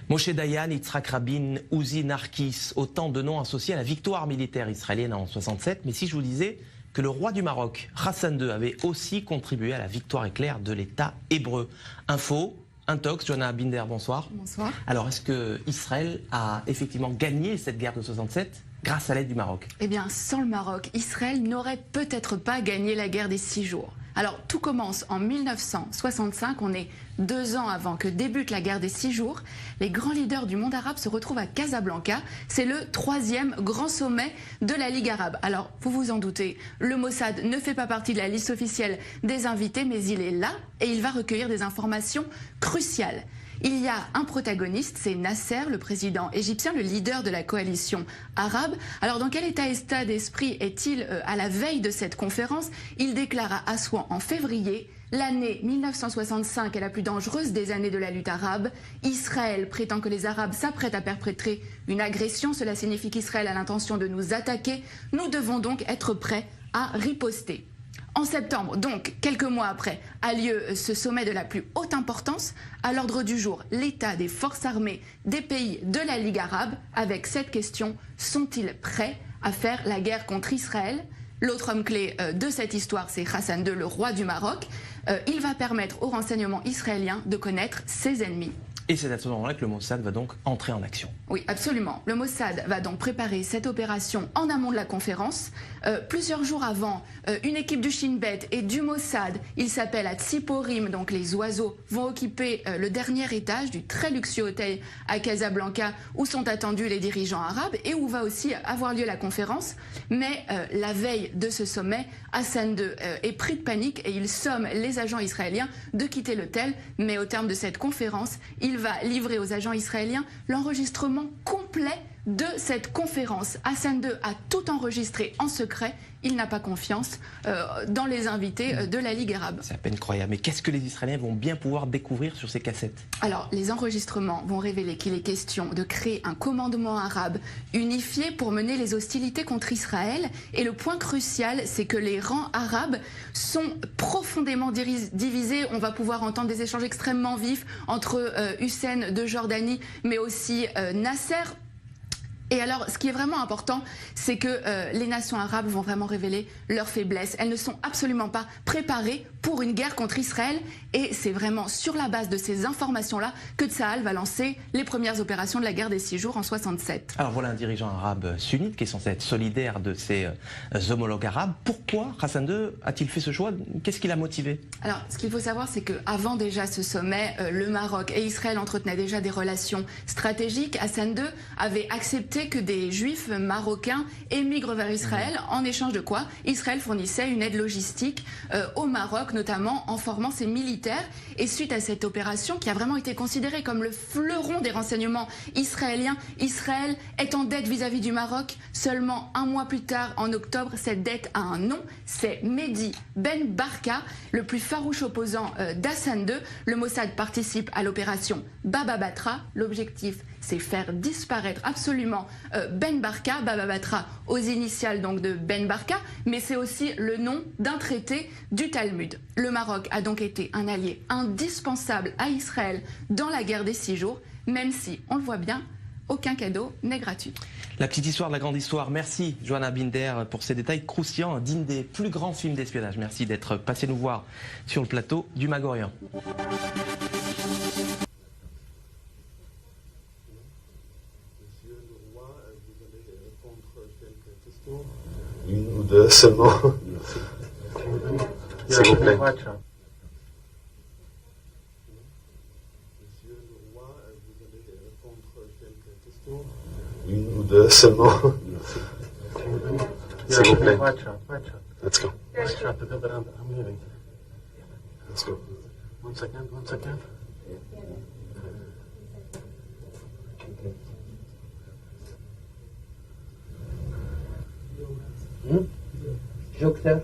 Moshe Dayan, Yitzhak Rabin, Uzi Narkis, autant de noms associés à la victoire militaire israélienne en 67. Mais si je vous disais que le roi du Maroc, Hassan II, avait aussi contribué à la victoire éclair de l'État hébreu. Info, Intox, Johanna Binder, bonsoir. Bonsoir. Alors, est-ce que Israël a effectivement gagné cette guerre de 67 grâce à l'aide du Maroc? Eh bien, sans le Maroc, Israël n'aurait peut-être pas gagné la guerre des 6 jours. Alors, tout commence en 1965, on est 2 ans avant que débute la guerre des 6 jours. Les grands leaders du monde arabe se retrouvent à Casablanca. C'est le 3e grand sommet de la Ligue arabe. Alors, vous vous en doutez, le Mossad ne fait pas partie de la liste officielle des invités, mais il est là et il va recueillir des informations cruciales. Il y a un protagoniste, c'est Nasser, le président égyptien, le leader de la coalition arabe. Alors dans quel état d'esprit est-il à la veille de cette conférence? Il déclare à Assouan en février: l'année 1965 est la plus dangereuse des années de la lutte arabe. Israël prétend que les Arabes s'apprêtent à perpétrer une agression. Cela signifie qu'Israël a l'intention de nous attaquer. Nous devons donc être prêts à riposter. En septembre, donc quelques mois après, a lieu ce sommet de la plus haute importance. À l'ordre du jour, l'état des forces armées des pays de la Ligue arabe, avec cette question: sont-ils prêts à faire la guerre contre Israël? L'autre homme clé de cette histoire, c'est Hassan II, le roi du Maroc. Il va permettre aux renseignements israéliens de connaître ses ennemis. Et c'est à ce moment-là que le Mossad va donc entrer en action. Oui, absolument. Le Mossad va donc préparer cette opération en amont de la conférence. Plusieurs jours avant, une équipe du Shin Bet et du Mossad, il s'appelle à Tsiporim, donc les oiseaux, vont occuper le dernier étage du très luxueux hôtel à Casablanca où sont attendus les dirigeants arabes et où va aussi avoir lieu la conférence. Mais la veille de ce sommet, Hassan II est pris de panique et il somme les agents israéliens de quitter l'hôtel. Mais au terme de cette conférence, il va livrer aux agents israéliens l'enregistrement complet de cette conférence. Hassan II a tout enregistré en secret. Il n'a pas confiance dans les invités de la Ligue arabe. C'est à peine croyable. Mais qu'est-ce que les Israéliens vont bien pouvoir découvrir sur ces cassettes? Alors, les enregistrements vont révéler qu'il est question de créer un commandement arabe unifié pour mener les hostilités contre Israël. Et le point crucial, c'est que les rangs arabes sont profondément divisés. On va pouvoir entendre des échanges extrêmement vifs entre Hussein de Jordanie, mais aussi Nasser. Et alors, ce qui est vraiment important, c'est que les nations arabes vont vraiment révéler leurs faiblesses. Elles ne sont absolument pas préparées pour une guerre contre Israël. Et c'est vraiment sur la base de ces informations-là que Tsahal va lancer les premières opérations de la guerre des 6 jours en 67. Alors voilà un dirigeant arabe sunnite qui est censé être solidaire de ses homologues arabes. Pourquoi Hassan II a-t-il fait ce choix? Qu'est-ce qui l'a motivé? Alors, ce qu'il faut savoir, c'est qu'avant déjà ce sommet, le Maroc et Israël entretenaient déjà des relations stratégiques. Hassan II avait accepté que des juifs marocains émigrent vers Israël, en échange de quoi Israël fournissait une aide logistique au Maroc, notamment en formant ses militaires. Et suite à cette opération, qui a vraiment été considérée comme le fleuron des renseignements israéliens, Israël est en dette vis-à-vis du Maroc. Seulement un mois plus tard, en octobre, cette dette a un nom, c'est Mehdi Ben Barka, le plus farouche opposant d'Hassan II. Le Mossad participe à l'opération Baba Batra. L'objectif, c'est faire disparaître absolument Ben Barka, Baba Batra aux initiales donc de Ben Barka, mais c'est aussi le nom d'un traité du Talmud. Le Maroc a donc été un allié indispensable à Israël dans la guerre des 6 jours, même si, on le voit bien, aucun cadeau n'est gratuit. La petite histoire de la grande histoire. Merci Johanna Binder pour ces détails croustillants, digne des plus grands films d'espionnage. Merci d'être passé nous voir sur le plateau du Mag-Orient. Une ou deux seulement. S'il vous plaît. Monsieur le roi, vous allez répondre quelques questions. Une ou deux seulement. S'il vous plaît. Let's go. Let's go. One second. Docteur